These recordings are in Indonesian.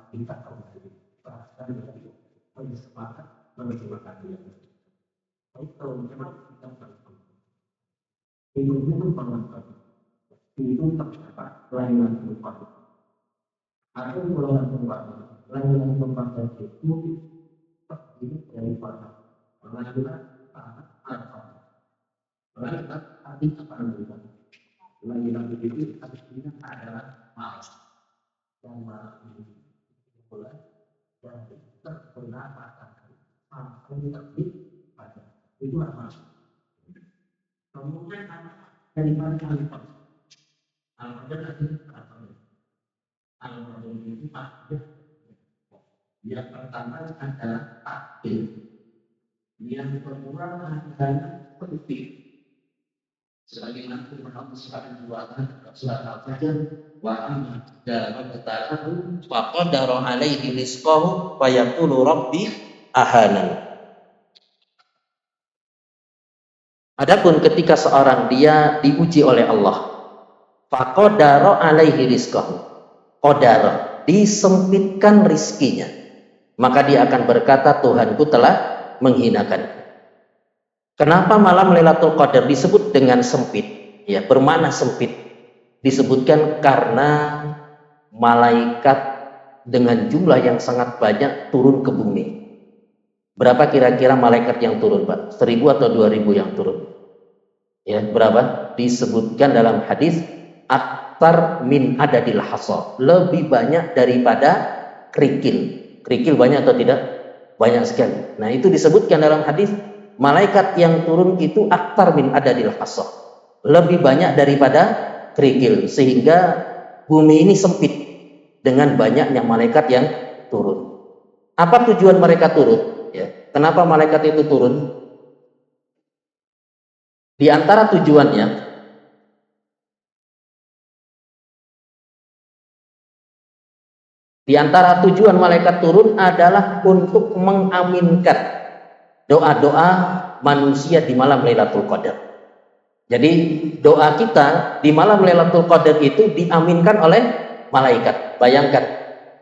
kita kembali bahkan lebih bersemangat menerjemahkan dia. Tapi kalau memang kita bertemu, itu banget itu terdapat kelainan kehidupan. Ada kelainan kehidupan. Kelainan kehidupan itu terdiri daripada kelainan apa? Kelainan hati kepada kelainan itu artinya adalah malas dan malas ini mulai dari terpengaruh sampai terbit pada itu apa? Kemudian dari mana alifat? Alifat artinya apa? Alifat itu artinya yang pertama adalah takdir, yang kedua adalah penting. Sebagaimana firman Allah Subhanahu wa taala surat Al-Fajr, wa amma daru wa qadara alaihi rizqahu fa yaqulu rabbi ahanan. Adapun ketika seorang dia diuji oleh Allah, fa qadara alaihi rizqahu, qadara disempitkan rizkinya, maka dia akan berkata Tuhanku telah menghinakan. Kenapa malam Lailatul Qadar disebut dengan sempit? Ya, bermakna sempit. Disebutkan karena malaikat dengan jumlah yang sangat banyak turun ke bumi. Berapa kira-kira malaikat yang turun, Pak? 1000 atau 2000 yang turun? Ya, berapa? Disebutkan dalam hadis aktar min adadil hasa. Lebih banyak daripada kerikil. Kerikil banyak atau tidak? Banyak sekali. Nah, itu disebutkan dalam hadis malaikat yang turun itu aktar min adadil hasa, lebih banyak daripada kerikil, sehingga bumi ini sempit dengan banyaknya malaikat yang turun. Apa tujuan mereka turun? Ya, kenapa malaikat itu turun? Di antara tujuannya, di antara tujuan malaikat turun adalah untuk mengaminkan doa-doa manusia di malam Lailatul Qadar. Jadi doa kita di malam Lailatul Qadar itu diaminkan oleh malaikat. Bayangkan,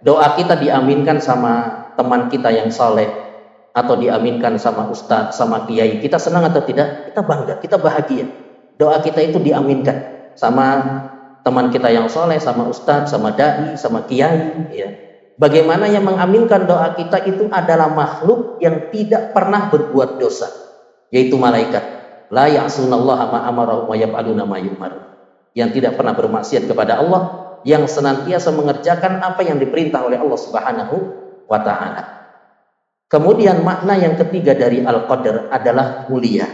doa kita diaminkan sama teman kita yang soleh, atau diaminkan sama ustadz, sama kiai. Kita senang atau tidak? Kita bangga, kita bahagia. Doa kita itu diaminkan sama teman kita yang soleh, sama ustadz, sama dai, sama kiai. Ya. Bagaimana yang mengaminkan doa kita itu adalah makhluk yang tidak pernah berbuat dosa, yaitu malaikat. La ya'sunallaha ma amarahum wa yaf'aluna ma yu'marun. Yang tidak pernah bermaksiat kepada Allah, yang senantiasa mengerjakan apa yang diperintah oleh Allah Subhanahu wa taala. Kemudian makna yang ketiga dari Al-Qadar adalah mulia.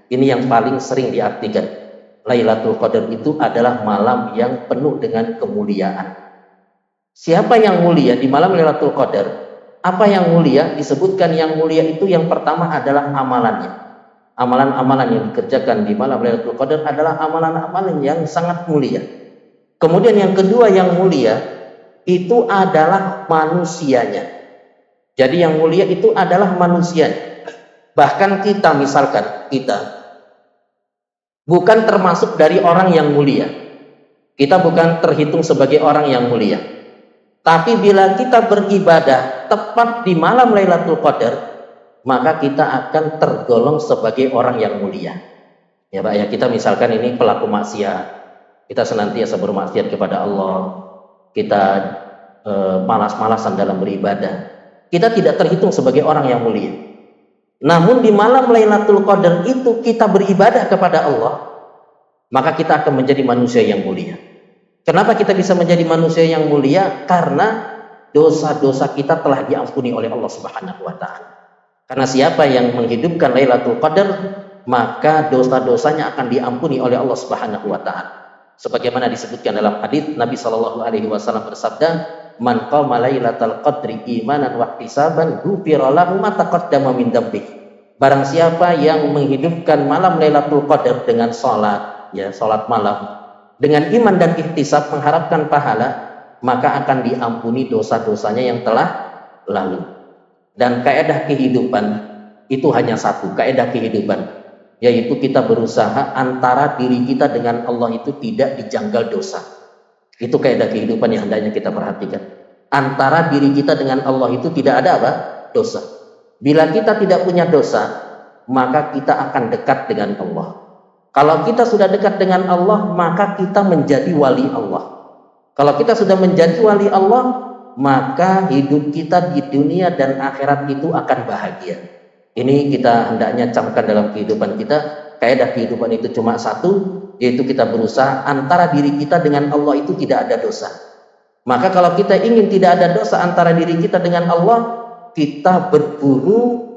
Ini yang paling sering diartikan. Lailatul Qadar itu adalah malam yang penuh dengan kemuliaan. Siapa yang mulia di malam Lailatul Qadar? Apa yang mulia? Disebutkan yang mulia itu yang pertama adalah amalannya. Amalan-amalan yang dikerjakan di malam Lailatul Qadar adalah amalan-amalan yang sangat mulia. Kemudian yang kedua yang mulia itu adalah manusianya. Jadi yang mulia itu adalah manusianya. Bahkan kita misalkan, kita bukan termasuk dari orang yang mulia. Kita bukan terhitung sebagai orang yang mulia. Tapi bila kita beribadah tepat di malam Lailatul Qadar, maka kita akan tergolong sebagai orang yang mulia. Ya Pak, ya, kita misalkan ini pelaku maksiat, kita senantiasa bermaksiat kepada Allah, kita malas-malasan dalam beribadah, kita tidak terhitung sebagai orang yang mulia. Namun di malam Lailatul Qadar itu kita beribadah kepada Allah, maka kita akan menjadi manusia yang mulia. Kenapa kita bisa menjadi manusia yang mulia? Karena dosa-dosa kita telah diampuni oleh Allah Subhanahu wa taala. Karena siapa yang menghidupkan Lailatul Qadar, maka dosa-dosanya akan diampuni oleh Allah Subhanahu wa taala. Sebagaimana disebutkan dalam hadis Nabi sallallahu alaihi wasallam bersabda, "Man qama Lailatul Qadri imanan wa ihtisaban, ghufira lahu ma taqaddama min dzambi." Barang siapa yang menghidupkan malam Lailatul Qadar dengan salat, ya, salat malam, dengan iman dan ihtisab mengharapkan pahala, maka akan diampuni dosa-dosanya yang telah lalu. Dan kaidah kehidupan itu hanya satu, kaidah kehidupan, yaitu kita berusaha antara diri kita dengan Allah itu tidak dijanggal dosa. Itu kaidah kehidupan yang hendaknya kita perhatikan. antara diri kita dengan Allah itu tidak ada apa? Dosa. Bila kita tidak punya dosa, maka kita akan dekat dengan Allah. Kalau kita sudah dekat dengan Allah, maka kita menjadi wali Allah. Kalau kita sudah menjadi wali Allah, maka hidup kita di dunia dan akhirat itu akan bahagia. Ini kita hendaknya camkan dalam kehidupan kita. Kaidah kehidupan itu cuma satu, yaitu kita berusaha antara diri kita dengan Allah itu tidak ada dosa. Maka kalau kita ingin tidak ada dosa antara diri kita dengan Allah, kita berburu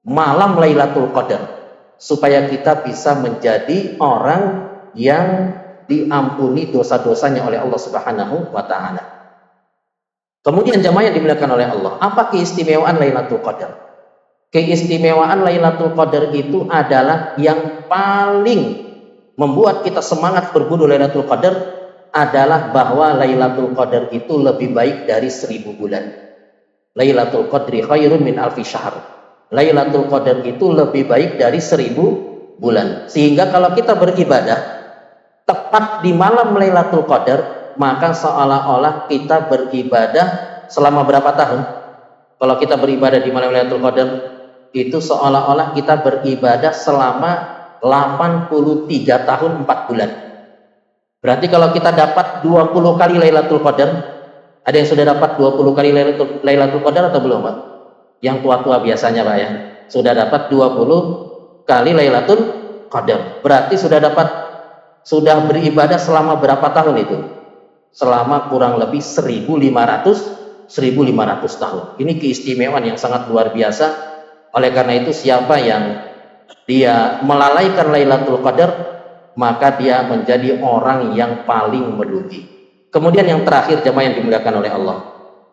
malam Lailatul Qadar supaya kita bisa menjadi orang yang diampuni dosa-dosanya oleh Allah Subhanahu wa taala. Kemudian jamaah yang dimuliakan oleh Allah, apa keistimewaan Lailatul Qadar? Keistimewaan Lailatul Qadar itu adalah yang paling membuat kita semangat berburu Lailatul Qadar adalah bahwa Lailatul Qadar itu lebih baik dari 1000 bulan. Lailatul Qadri khairun min alfi syahr. Lailatul Qadar itu lebih baik dari 1000 bulan. Sehingga kalau kita beribadah tepat di malam Lailatul Qadar, maka seolah-olah kita beribadah selama berapa tahun? Kalau kita beribadah di malam Lailatul Qadar, itu seolah-olah kita beribadah selama 83 tahun 4 bulan. Berarti kalau kita dapat 20 kali Lailatul Qadar, ada yang sudah dapat 20 kali Lailatul Qadar atau belum, Pak? Yang tua-tua biasanya, Pak, ya. Sudah dapat 20 kali Lailatul Qadar. Berarti sudah beribadah selama berapa tahun itu? Selama kurang lebih 1500 tahun. Ini keistimewaan yang sangat luar biasa. Oleh karena itu, siapa yang dia melalaikan Lailatul Qadar, maka dia menjadi orang yang paling merugi. Kemudian yang terakhir, jemaah yang dimuliakan oleh Allah,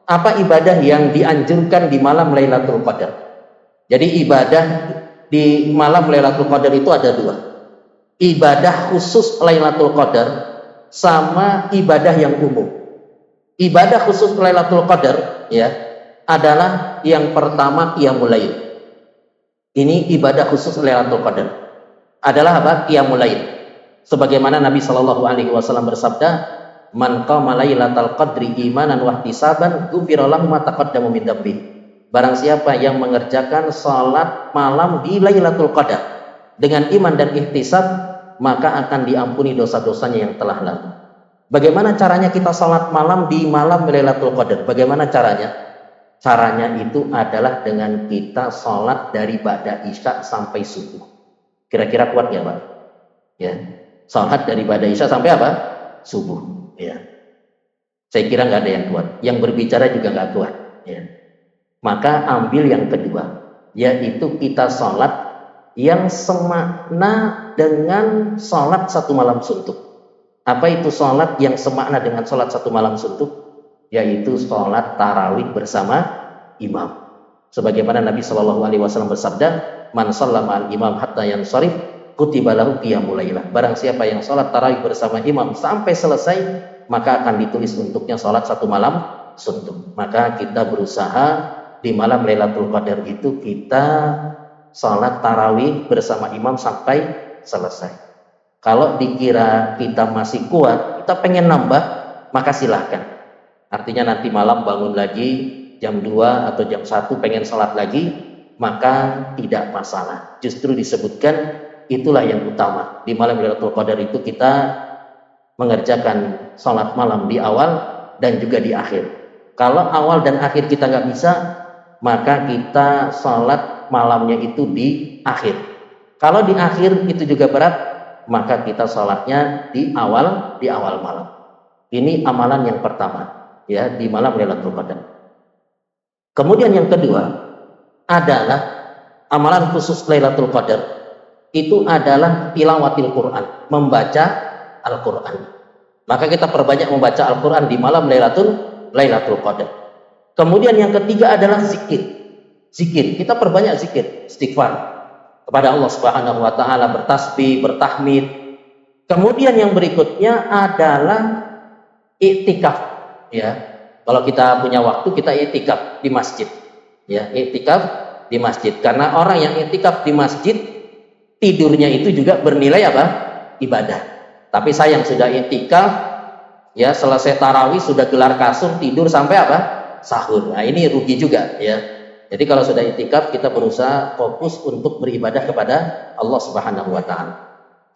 apa ibadah yang dianjurkan di malam Lailatul Qadar? Jadi ibadah di malam Lailatul Qadar itu ada dua. Ibadah khusus Lailatul Qadar sama ibadah yang umum. Ibadah khusus Lailatul Qadar ya adalah yang pertama qiyamul lail. Ini ibadah khusus Lailatul Qadar. Adalah apa? Qiyamul lail. Sebagaimana Nabi Shallallahu alaihi wasallam bersabda, "Man qama lailatal qadri imanan wa ihtisaban, ghufira lahu ma taqaddama min dzambi." Barang siapa yang mengerjakan salat malam di Lailatul Qadar dengan iman dan ihtisab, maka akan diampuni dosa-dosanya yang telah lalu. Bagaimana caranya kita salat malam di malam Lailatul Qadar? Bagaimana caranya? Caranya itu adalah dengan kita salat dari ba'da isya sampai subuh. Kira-kira kuat ya, Pak? Ya. Salat dari ba'da isya sampai apa? Subuh, ya. Saya kira nggak ada yang kuat. Yang berbicara juga nggak kuat, ya. Maka ambil yang kedua, yaitu kita salat yang semakna dengan sholat satu malam suntuk. Apa itu sholat yang semakna dengan sholat satu malam suntuk? Yaitu sholat tarawih bersama imam. Sebagaimana Nabi Shallallahu alaihi wasallam bersabda, "Man shallama al-imam hatta yansharif, kutiba lahu qiyamul lailah." Barang siapa yang sholat tarawih bersama imam sampai selesai, maka akan ditulis untuknya sholat satu malam suntuk. Maka kita berusaha di malam Lailatul Qadar itu kita salat tarawih bersama imam sampai selesai. Kalau dikira kita masih kuat, kita pengen nambah, maka silahkan. Artinya nanti malam bangun lagi jam 2 atau jam 1 pengen salat lagi, maka tidak masalah. Justru disebutkan itulah yang utama. Di malam Lailatul Qadar itu kita mengerjakan salat malam di awal dan juga di akhir. Kalau awal dan akhir kita nggak bisa, maka kita salat malamnya itu di akhir. Kalau di akhir itu juga berat, maka kita sholatnya di awal malam. Ini amalan yang pertama, ya, di malam Lailatul Qadar. Kemudian yang kedua adalah amalan khusus Lailatul Qadar. Itu adalah tilawatil Quran, membaca Al-Quran. Maka kita perbanyak membaca Al-Quran di malam Lailatul Qadar. Kemudian yang ketiga adalah zikir. Zikir, kita perbanyak zikir, istighfar kepada Allah Subhanahu wa taala, bertasbih, bertahmid. Kemudian yang berikutnya adalah iktikaf, ya. Kalau kita punya waktu, kita iktikaf di masjid. Ya, iktikaf di masjid. Karena orang yang iktikaf di masjid, tidurnya itu juga bernilai apa? Ibadah. Tapi saya yang sudah iktikaf Ya, selesai tarawih sudah gelar kasur, tidur sampai apa? Sahur. Nah, ini rugi juga ya. Jadi kalau sudah itikaf, kita berusaha fokus untuk beribadah kepada Allah Subhanahu wa taala.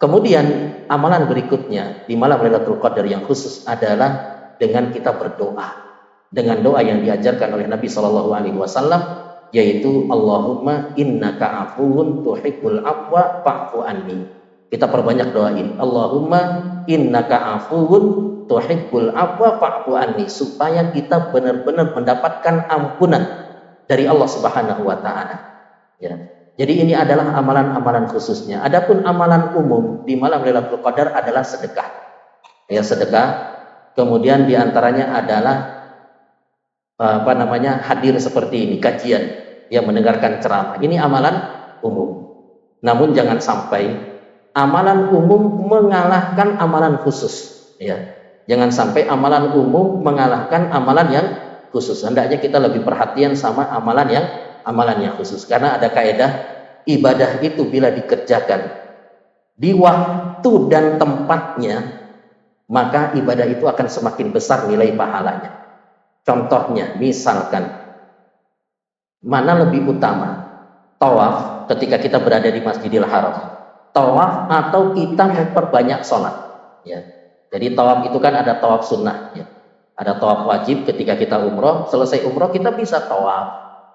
Kemudian amalan berikutnya di malam Lailatul Qadar yang khusus adalah dengan kita berdoa. Dengan doa yang diajarkan oleh Nabi Shallallahu alaihi wasallam, yaitu Allahumma innaka afuwun tuhibbul afwa fa'fu anni. Kita perbanyak doa ini. Allahumma innaka afuwun tuhibbul afwa fa'fu anni, supaya kita benar-benar mendapatkan ampunan dari Allah Subhanahu wa taala. Ya. Jadi ini adalah amalan-amalan khususnya. Adapun amalan umum di malam Lailatul Qadar adalah sedekah. Ya, sedekah. Kemudian diantaranya adalah hadir seperti ini, kajian, yang mendengarkan ceramah. Ini amalan umum. Namun jangan sampai amalan umum mengalahkan amalan khusus. Ya, jangan sampai amalan umum mengalahkan amalan yang khusus. Hendaknya kita lebih perhatian sama amalan yang khusus, karena ada kaidah ibadah itu bila dikerjakan di waktu dan tempatnya, maka ibadah itu akan semakin besar nilai pahalanya. Contohnya, misalkan mana lebih utama, tawaf ketika kita berada di Masjidil Haram, tawaf atau kita memperbanyak sholat? Ya, jadi tawaf itu kan ada tawaf sunnah, ya. Ada tawaf wajib ketika kita umroh, selesai umroh kita bisa tawaf,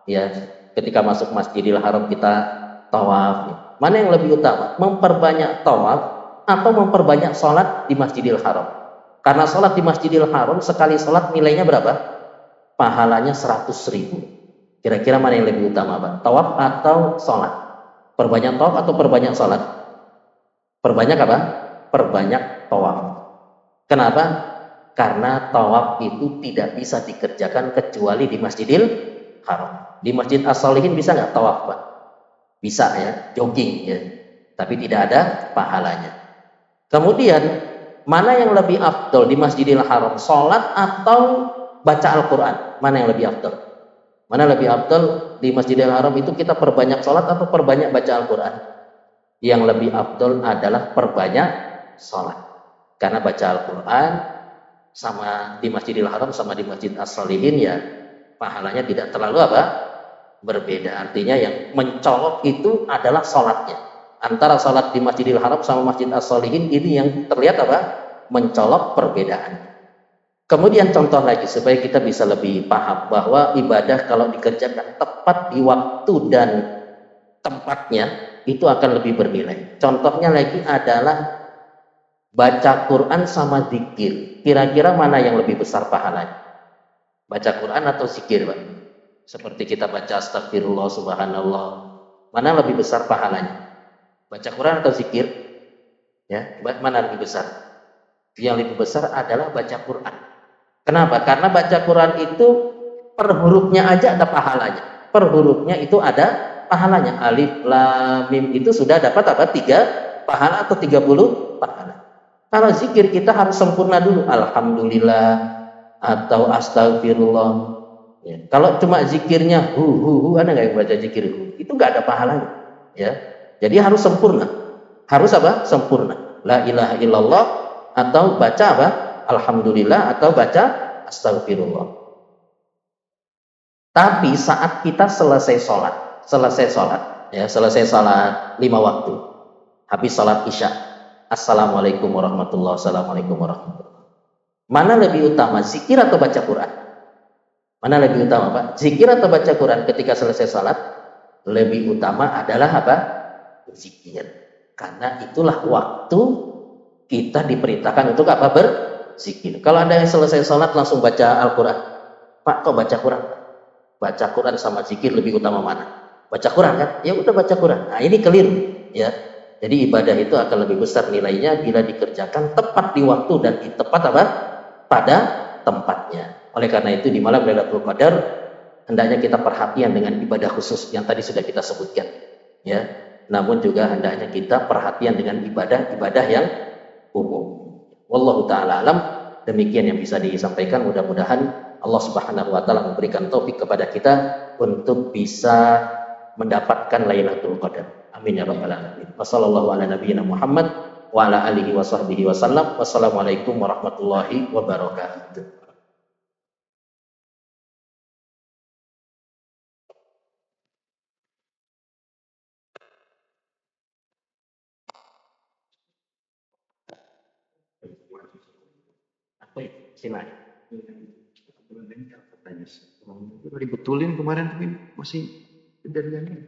ya. Ketika masuk Masjidil Haram kita tawaf. Ya. Mana yang lebih utama, memperbanyak tawaf atau memperbanyak sholat di Masjidil Haram? Karena sholat di Masjidil Haram, sekali sholat nilainya berapa? Pahalanya 100.000. Kira-kira mana yang lebih utama, Pak? Tawaf atau sholat? Perbanyak tawaf atau perbanyak sholat? Perbanyak apa? Perbanyak tawaf. Kenapa? Karena tawaf itu tidak bisa dikerjakan kecuali di Masjidil Haram. Di Masjid As-Solihin bisa nggak tawaf, Pak? Bisa ya, jogging ya. Tapi tidak ada pahalanya. Kemudian, mana yang lebih afdol di Masjidil Haram? Sholat atau baca Al-Quran? Mana yang lebih afdol? Mana lebih afdol di Masjidil Haram itu kita perbanyak sholat atau perbanyak baca Al-Quran? Yang lebih afdol adalah perbanyak sholat. Karena baca Al-Quran sama di Masjidil Haram sama di Masjid As-Solihin ya pahalanya tidak terlalu berbeda. Artinya yang mencolok itu adalah sholatnya. Antara sholat di Masjidil Haram sama Masjid As-Solihin ini yang terlihat mencolok perbedaan. Kemudian contoh lagi supaya kita bisa lebih paham bahwa ibadah kalau dikerjakan tepat di waktu dan tempatnya itu akan lebih bernilai. Contohnya lagi adalah baca Quran sama zikir. Kira-kira mana yang lebih besar pahalanya? Baca Quran atau zikir, Pak? Seperti kita baca astagfirullah, subhanallah. Mana lebih besar pahalanya? Baca Quran atau zikir? Ya, mana lebih besar? Yang lebih besar adalah baca Quran. Kenapa? Karena baca Quran itu per hurufnya aja ada pahalanya. Per hurufnya itu ada pahalanya. Alif, lam, mim itu sudah dapat 3 pahala atau 30 pahala. Kalau zikir kita harus sempurna dulu. Alhamdulillah atau astagfirullah. Ya. Kalau cuma zikirnya ada nggak yang baca zikir itu nggak ada pahalanya. Ya. Jadi harus sempurna. Harus sempurna. La ilaha illallah atau baca Alhamdulillah atau baca astagfirullah. Tapi saat kita selesai sholat, 5 waktu, habis sholat isya, assalamualaikum warahmatullahi wabarakatuh. Mana lebih utama, zikir atau baca Quran? Mana lebih utama, Pak? Zikir atau baca Quran ketika selesai sholat? Lebih utama adalah zikir. Karena itulah waktu kita diperintahkan untuk berzikir. Kalau ada yang selesai sholat langsung baca Al-Quran, Pak kok baca Quran? Baca Quran sama zikir lebih utama mana? Baca Quran kan? Ya udah baca Quran. Nah ini keliru ya. Jadi ibadah itu akan lebih besar nilainya bila dikerjakan tepat di waktu dan tepat pada tempatnya. Oleh karena itu di malam Lailatul Qadar hendaknya kita perhatian dengan ibadah khusus yang tadi sudah kita sebutkan ya. Namun juga hendaknya kita perhatian dengan ibadah-ibadah yang umum. Wallahu ta'ala alam. Demikian yang bisa disampaikan. Mudah-mudahan Allah Subhanahu wa ta'ala memberikan taufik kepada kita untuk bisa mendapatkan Lailatul Qadar. Amin ya rabbal alamin. Wassallallahu ala nabiyyina Muhammad wa ala alihi wa sahbihi wasallam. Wassalamualaikum warahmatullahi wabarakatuh. Apa ya? Sini. Udah dibetulin kemarin tapi masih kejadiannya.